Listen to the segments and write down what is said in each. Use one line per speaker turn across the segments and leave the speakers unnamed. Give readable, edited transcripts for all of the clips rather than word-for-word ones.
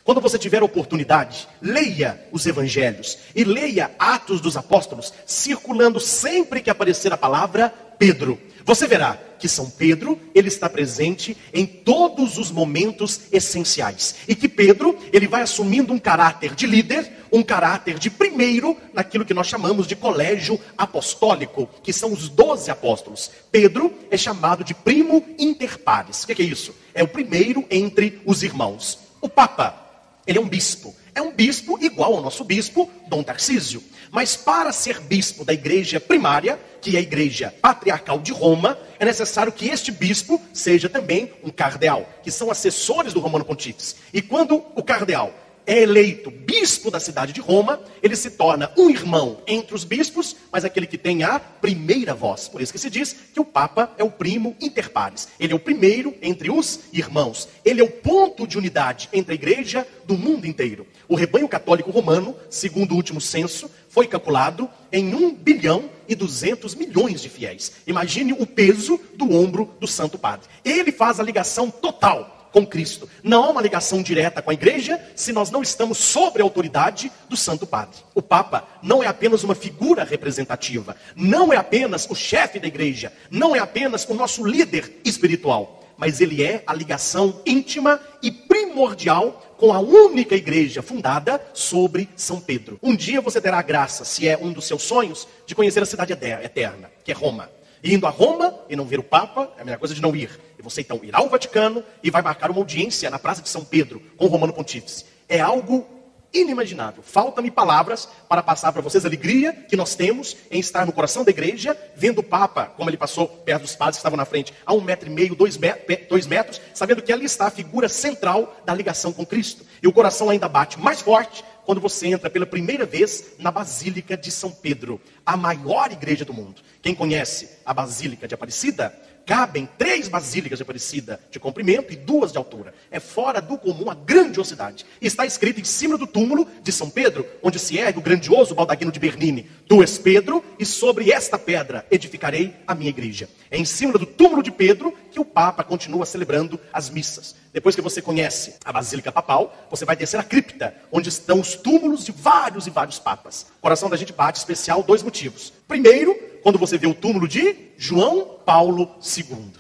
Quando você tiver oportunidade, leia os evangelhos e leia Atos dos Apóstolos, circulando sempre que aparecer a palavra Pedro. Você verá que São Pedro, ele está presente em todos os momentos essenciais. E que Pedro, ele vai assumindo um caráter de líder, um caráter de primeiro, naquilo que nós chamamos de colégio apostólico, que são os 12 apóstolos. Pedro é chamado de primo inter pares. O que é isso? É o primeiro entre os irmãos. O Papa, ele é um bispo. É um bispo igual ao nosso bispo, Dom Tarcísio. Mas para ser bispo da igreja primária, que é a igreja patriarcal de Roma, é necessário que este bispo seja também um cardeal, que são assessores do Romano Pontífice. E quando o cardeal é eleito bispo da cidade de Roma, ele se torna um irmão entre os bispos, mas aquele que tem a primeira voz. Por isso que se diz que o Papa é o primo inter pares. Ele é o primeiro entre os irmãos. Ele é o ponto de unidade entre a igreja do mundo inteiro. O rebanho católico romano, segundo o último censo, foi calculado em 1,2 bilhão de fiéis. Imagine o peso do ombro do Santo Padre. Ele faz a ligação total com Cristo. Não há uma ligação direta com a igreja se nós não estamos sob a autoridade do Santo Padre. O Papa não é apenas uma figura representativa, não é apenas o chefe da igreja, não é apenas o nosso líder espiritual, mas ele é a ligação íntima e primordial com a única igreja fundada sobre São Pedro. Um dia você terá a graça, se é um dos seus sonhos, de conhecer a cidade eterna, que é Roma. E indo a Roma e não ver o Papa, é a melhor coisa de não ir. E você então irá ao Vaticano e vai marcar uma audiência na Praça de São Pedro com o Romano Pontífice. É algo inimaginável. Faltam-me palavras para passar para vocês a alegria que nós temos em estar no coração da igreja, vendo o Papa, como ele passou perto dos padres que estavam na frente, a 1,5 metro, 2 metros, sabendo que ali está a figura central da ligação com Cristo. E o coração ainda bate mais forte quando você entra pela primeira vez na Basílica de São Pedro, a maior igreja do mundo. Quem conhece a Basílica de Aparecida, cabem 3 basílicas de Aparecida de comprimento e 2 de altura. É fora do comum a grandiosidade. E está escrito em cima do túmulo de São Pedro, onde se ergue o grandioso baldaquino de Bernini: Tu és Pedro, e sobre esta pedra edificarei a minha igreja. É em cima do túmulo de Pedro que o Papa continua celebrando as missas. Depois que você conhece a Basílica Papal, você vai descer a cripta, onde estão os túmulos de vários e vários papas. O coração da gente bate especial 2 motivos. Primeiro, quando você vê o túmulo de João Paulo II.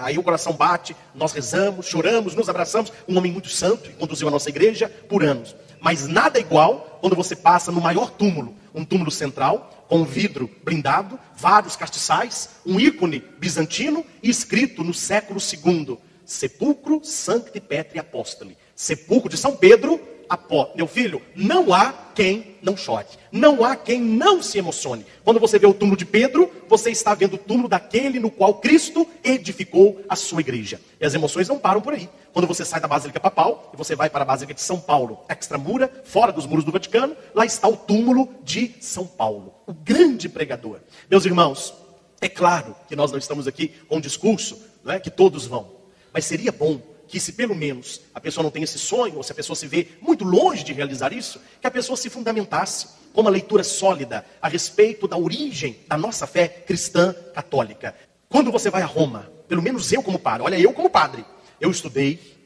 Aí o coração bate, nós rezamos, choramos, nos abraçamos. Um homem muito santo, que conduziu a nossa igreja por anos. Mas nada é igual quando você passa no maior túmulo, um túmulo central, com um vidro blindado, vários castiçais, um ícone bizantino e escrito no século II: Sepulcro Sancti Petri Apostoli. Sepulcro de São Pedro, meu filho, não há quem não chore. Não há quem não se emocione. Quando você vê o túmulo de Pedro, você está vendo o túmulo daquele no qual Cristo edificou a sua igreja. E as emoções não param por aí. Quando você sai da Basílica Papal e você vai para a Basílica de São Paulo, extramura, fora dos muros do Vaticano, lá está o túmulo de São Paulo, o grande pregador. Meus irmãos, é claro que nós não estamos aqui com um discurso, não é, que todos vão. Mas seria bom que, se pelo menos a pessoa não tem esse sonho, ou se a pessoa se vê muito longe de realizar isso, que a pessoa se fundamentasse com uma leitura sólida a respeito da origem da nossa fé cristã católica. Quando você vai a Roma, pelo menos eu como padre, olha, eu como padre, eu estudei,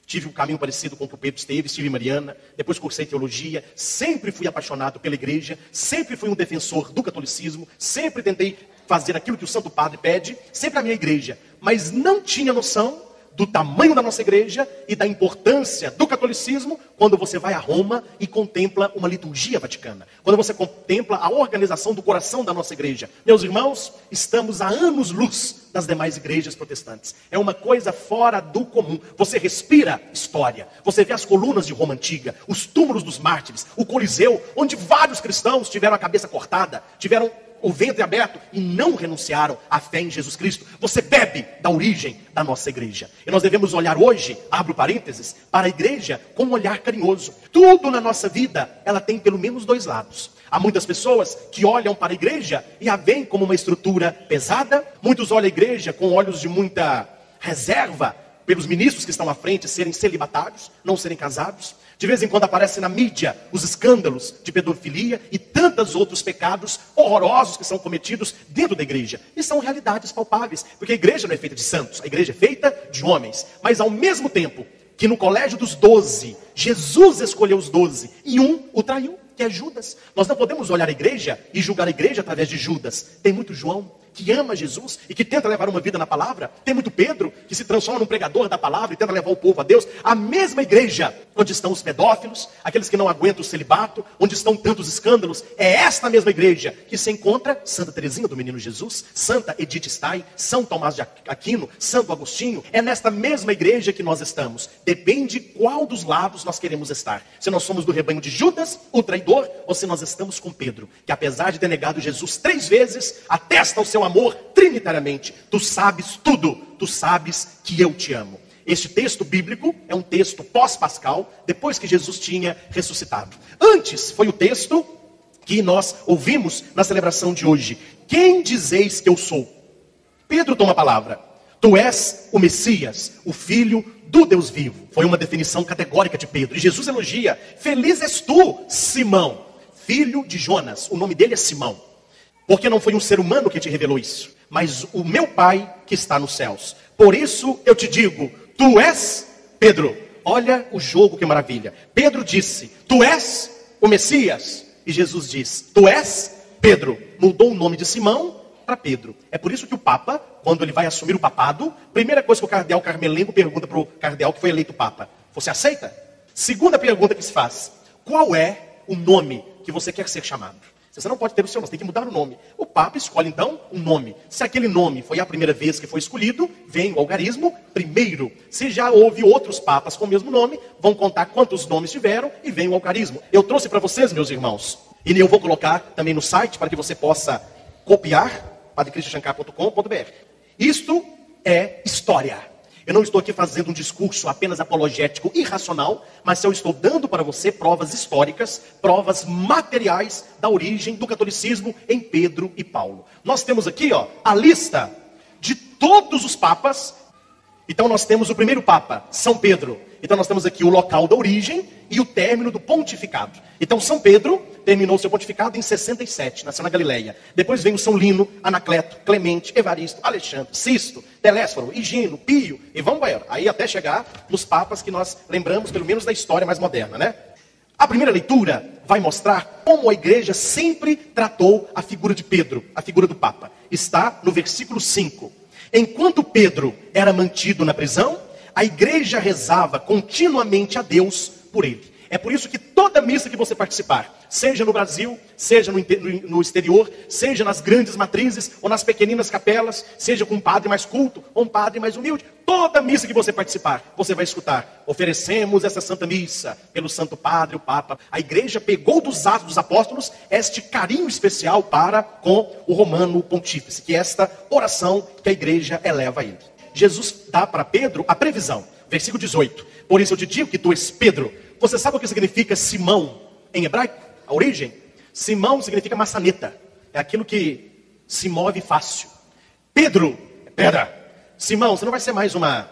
tive um caminho parecido com o que o Pedro esteve, estive em Mariana, depois cursei teologia, sempre fui apaixonado pela igreja, sempre fui um defensor do catolicismo, sempre tentei fazer aquilo que o Santo Padre pede, sempre a minha igreja, mas não tinha noção do tamanho da nossa igreja e da importância do catolicismo quando você vai a Roma e contempla uma liturgia vaticana. Quando você contempla a organização do coração da nossa igreja. Meus irmãos, estamos a anos-luz das demais igrejas protestantes. É uma coisa fora do comum. Você respira história. Você vê as colunas de Roma antiga, os túmulos dos mártires, o Coliseu, onde vários cristãos tiveram a cabeça cortada, tiveram o ventre aberto e não renunciaram à fé em Jesus Cristo. Você bebe da origem da nossa igreja. E nós devemos olhar hoje, abro parênteses, para a igreja com um olhar carinhoso. Tudo na nossa vida, ela tem pelo menos 2 lados. Há muitas pessoas que olham para a igreja e a veem como uma estrutura pesada. Muitos olham a igreja com olhos de muita reserva, pelos ministros que estão à frente serem celibatários, não serem casados. De vez em quando aparecem na mídia os escândalos de pedofilia e tantos outros pecados horrorosos que são cometidos dentro da igreja. E são realidades palpáveis, porque a igreja não é feita de santos, a igreja é feita de homens. Mas ao mesmo tempo, que no colégio dos 12, Jesus escolheu os 12 e um o traiu, que é Judas. Nós não podemos olhar a igreja e julgar a igreja através de Judas. Tem muito João que ama Jesus e que tenta levar uma vida na palavra. Tem muito Pedro que se transforma num pregador da palavra e tenta levar o povo a Deus. A mesma igreja onde estão os pedófilos, aqueles que não aguentam o celibato, onde estão tantos escândalos, é esta mesma igreja que se encontra Santa Teresinha do Menino Jesus, Santa Edith Stein, São Tomás de Aquino, Santo Agostinho. É nesta mesma igreja que nós estamos. Depende qual dos lados nós queremos estar. Se nós somos do rebanho de Judas, o traidor, ou se nós estamos com Pedro, que apesar de ter negado Jesus 3 vezes, atesta o seu amor trinitariamente. Tu sabes tudo, tu sabes que eu te amo. Este texto bíblico é um texto pós-pascal, depois que Jesus tinha ressuscitado. Antes foi o texto que nós ouvimos na celebração de hoje. Quem dizeis que eu sou? Pedro toma a palavra. Tu és o Messias, o Filho do Deus vivo. Foi uma definição categórica de Pedro. E Jesus elogia. Feliz és tu, Simão, filho de Jonas. O nome dele é Simão. Porque não foi um ser humano que te revelou isso, mas o meu Pai que está nos céus. Por isso eu te digo, tu és Pedro. Olha o jogo, que maravilha. Pedro disse, tu és o Messias. E Jesus diz, tu és Pedro. Mudou o nome de Simão para Pedro. É por isso que o Papa, quando ele vai assumir o papado, primeira coisa que o cardeal Carmelengo pergunta para o cardeal que foi eleito Papa: você aceita? Segunda pergunta que se faz: qual é o nome que você quer ser chamado? Você não pode ter o seu nome, você tem que mudar o nome. O Papa escolhe então um nome. Se aquele nome foi a primeira vez que foi escolhido, vem o algarismo primeiro. Se já houve outros papas com o mesmo nome, vão contar quantos nomes tiveram e vem o algarismo. Eu trouxe para vocês, meus irmãos, e eu vou colocar também no site para que você possa copiar, padrecristianchancar.com.br. Isto é história. Eu não estou aqui fazendo um discurso apenas apologético irracional, mas eu estou dando para você provas históricas, provas materiais da origem do catolicismo em Pedro e Paulo. Nós temos aqui, a lista de todos os papas. Então nós temos o primeiro papa, São Pedro. Então nós temos aqui o local da origem e o término do pontificado. Então São Pedro terminou seu pontificado em 67, nasceu na Galileia. Depois vem o São Lino, Anacleto, Clemente, Evaristo, Alexandre, Sisto, Telésforo, Higino, Pio, e vamos aí até chegar nos papas que nós lembramos, pelo menos da história mais moderna, né? A primeira leitura vai mostrar como a igreja sempre tratou a figura de Pedro, a figura do Papa. Está no versículo 5. Enquanto Pedro era mantido na prisão, a igreja rezava continuamente a Deus por ele. É por isso que toda missa que você participar, seja no Brasil, seja no exterior, seja nas grandes matrizes ou nas pequeninas capelas, seja com um padre mais culto ou um padre mais humilde, toda missa que você participar, você vai escutar: oferecemos essa santa missa pelo Santo Padre, o Papa. A igreja pegou dos Atos dos Apóstolos este carinho especial para com o Romano Pontífice, que é esta oração que a igreja eleva a ele. Jesus dá para Pedro a previsão, versículo 18. Por isso eu te digo que tu és Pedro. Você sabe o que significa Simão em hebraico? A origem? Simão significa maçaneta. É aquilo que se move fácil. Pedro é pedra. Simão, você não vai ser mais uma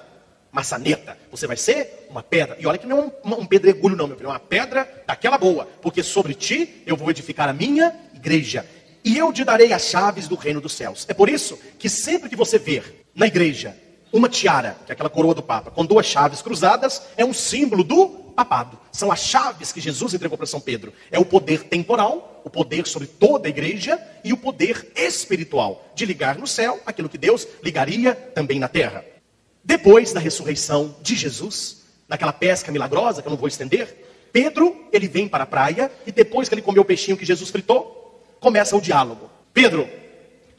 maçaneta. Você vai ser uma pedra. E olha que não é um pedregulho não, meu filho. É uma pedra daquela boa. Porque sobre ti eu vou edificar a minha igreja. E eu te darei as chaves do reino dos céus. É por isso que sempre que você ver na igreja uma tiara, que é aquela coroa do Papa, com 2 chaves cruzadas, é um símbolo do papado. São as chaves que Jesus entregou para São Pedro. É o poder temporal, o poder sobre toda a igreja, e o poder espiritual, de ligar no céu aquilo que Deus ligaria também na terra. Depois da ressurreição de Jesus, naquela pesca milagrosa, que eu não vou estender, Pedro, ele vem para a praia, e depois que ele comeu o peixinho que Jesus fritou, começa o diálogo. Pedro,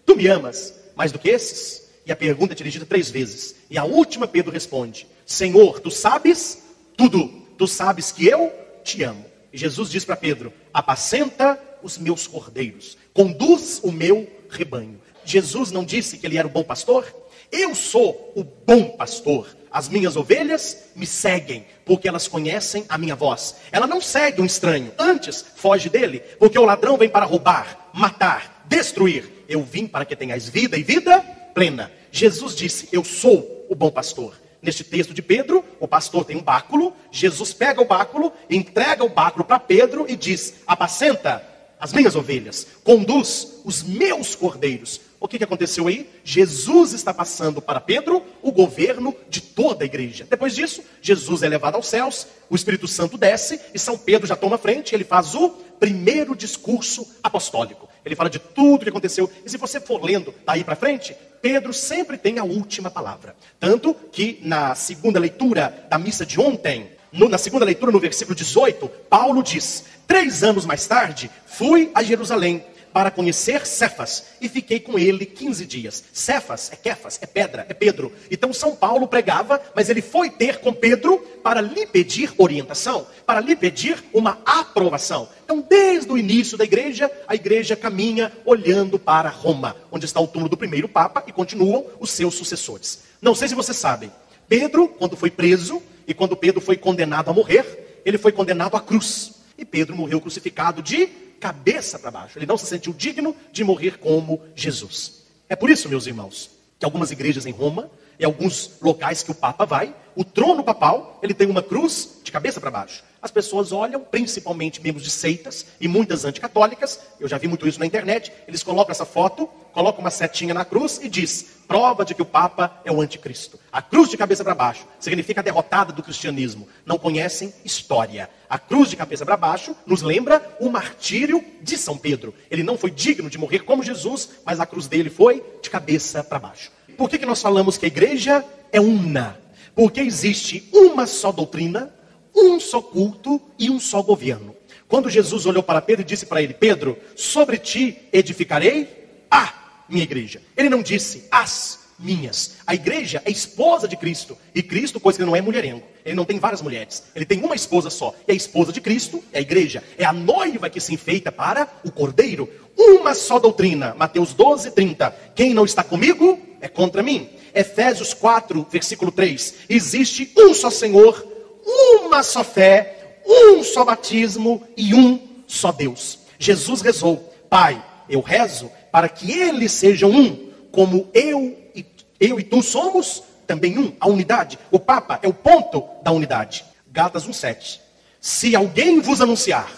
tu me amas mais do que esses? E a pergunta é dirigida 3 vezes. E a última Pedro responde: Senhor, tu sabes tudo. Tu sabes que eu te amo. E Jesus diz para Pedro: apacenta os meus cordeiros. Conduz o meu rebanho. Jesus não disse que ele era o bom pastor? Eu sou o bom pastor. As minhas ovelhas me seguem, porque elas conhecem a minha voz. Ela não segue um estranho, antes foge dele, porque o ladrão vem para roubar, matar, destruir. Eu vim para que tenhais vida e vida plena. Jesus disse: eu sou o bom pastor. Neste texto de Pedro, o pastor tem um báculo. Jesus pega o báculo, entrega o báculo para Pedro e diz: apacenta as minhas ovelhas, conduz os meus cordeiros. O que aconteceu aí? Jesus está passando para Pedro o governo de toda a igreja. Depois disso, Jesus é levado aos céus, o Espírito Santo desce e São Pedro já toma frente, ele faz o primeiro discurso apostólico. Ele fala de tudo o que aconteceu. E se você for lendo daí para frente, Pedro sempre tem a última palavra. Tanto que na segunda leitura da missa de ontem, na segunda leitura, no versículo 18, Paulo diz: 3 anos mais tarde, fui a Jerusalém para conhecer Cefas, e fiquei com ele 15 dias. Cefas é Kefas, é pedra, é Pedro. Então São Paulo pregava, mas ele foi ter com Pedro para lhe pedir orientação, para lhe pedir uma aprovação. Então desde o início da igreja, a igreja caminha olhando para Roma, onde está o túmulo do primeiro Papa, e continuam os seus sucessores. Não sei se vocês sabem, Pedro, quando foi preso, e quando Pedro foi condenado a morrer, ele foi condenado à cruz. E Pedro morreu crucificado de cabeça para baixo. Ele não se sentiu digno de morrer como Jesus. É por isso, meus irmãos, que algumas igrejas em Roma, e alguns locais que o Papa vai, o trono papal, ele tem uma cruz de cabeça para baixo. As pessoas olham, principalmente membros de seitas e muitas anticatólicas, eu já vi muito isso na internet, eles colocam essa foto, colocam uma setinha na cruz e diz: prova de que o Papa é o anticristo. A cruz de cabeça para baixo significa a derrotada do cristianismo. Não conhecem história. A cruz de cabeça para baixo nos lembra o martírio de São Pedro. Ele não foi digno de morrer como Jesus, mas a cruz dele foi de cabeça para baixo. Por que nós falamos que a igreja é una? Porque existe uma só doutrina, um só culto e um só governo. Quando Jesus olhou para Pedro e disse para ele: Pedro, sobre ti edificarei a minha igreja. Ele não disse as minhas. A igreja é esposa de Cristo. E Cristo, coisa que ele não é mulherengo. Ele não tem várias mulheres. Ele tem uma esposa só. E a esposa de Cristo é a igreja. É a noiva que se enfeita para o cordeiro. Uma só doutrina. Mateus 12, 30. Quem não está comigo é contra mim. Efésios 4, versículo 3. Existe um só Senhor, uma só fé, um só batismo e um só Deus. Jesus rezou: Pai, eu rezo para que eles sejam um, como eu e tu somos também um. A unidade. O Papa é o ponto da unidade. Gálatas 1:7. Se alguém vos anunciar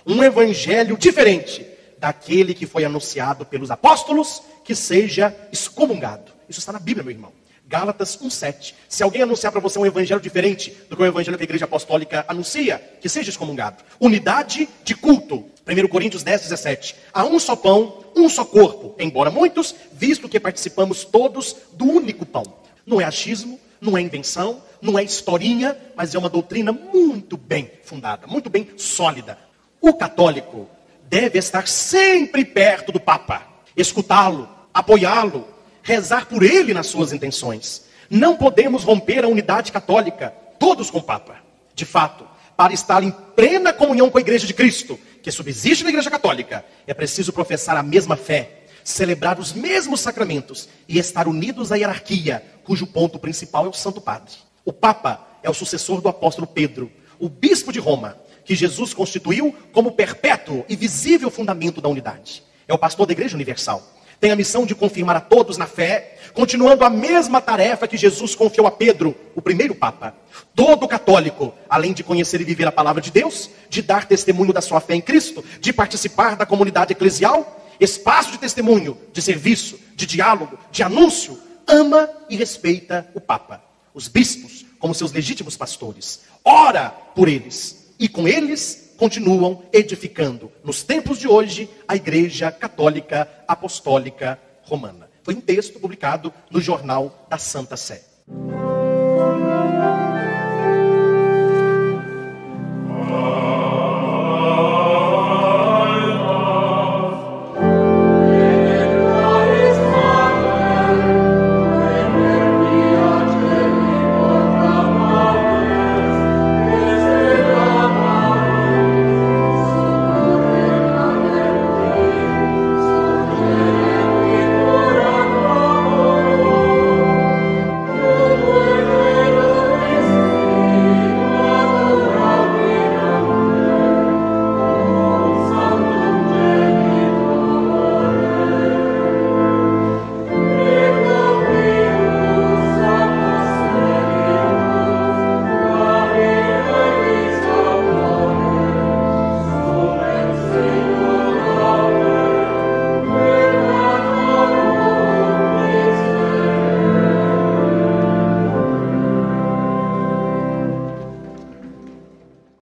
um evangelho diferente daquele que foi anunciado pelos apóstolos, que seja excomungado. Isso está na Bíblia, meu irmão. Gálatas 1:7. Se alguém anunciar para você um evangelho diferente do que o evangelho que a igreja apostólica anuncia, que seja excomungado. Unidade de culto. 1 Coríntios 10:17. Há um só pão, um só corpo, embora muitos, visto que participamos todos do único pão. Não é achismo, não é invenção, não é historinha, mas é uma doutrina muito bem fundada, muito bem sólida. O católico deve estar sempre perto do Papa, escutá-lo, apoiá-lo, rezar por ele nas suas intenções. Não podemos romper a unidade católica, todos com o Papa. De fato, para estar em plena comunhão com a Igreja de Cristo, que subsiste na Igreja Católica, é preciso professar a mesma fé, celebrar os mesmos sacramentos e estar unidos à hierarquia, cujo ponto principal é o Santo Padre. O Papa é o sucessor do apóstolo Pedro, o bispo de Roma, que Jesus constituiu como perpétuo e visível fundamento da unidade. É o pastor da Igreja Universal. Tem a missão de confirmar a todos na fé, continuando a mesma tarefa que Jesus confiou a Pedro, o primeiro Papa. Todo católico, além de conhecer e viver a palavra de Deus, de dar testemunho da sua fé em Cristo, de participar da comunidade eclesial, espaço de testemunho, de serviço, de diálogo, de anúncio, ama e respeita o Papa, os bispos, como seus legítimos pastores. Ora por eles, e com eles continuam edificando, nos tempos de hoje, a Igreja Católica Apostólica Romana. Foi um texto publicado no Jornal da Santa Sé.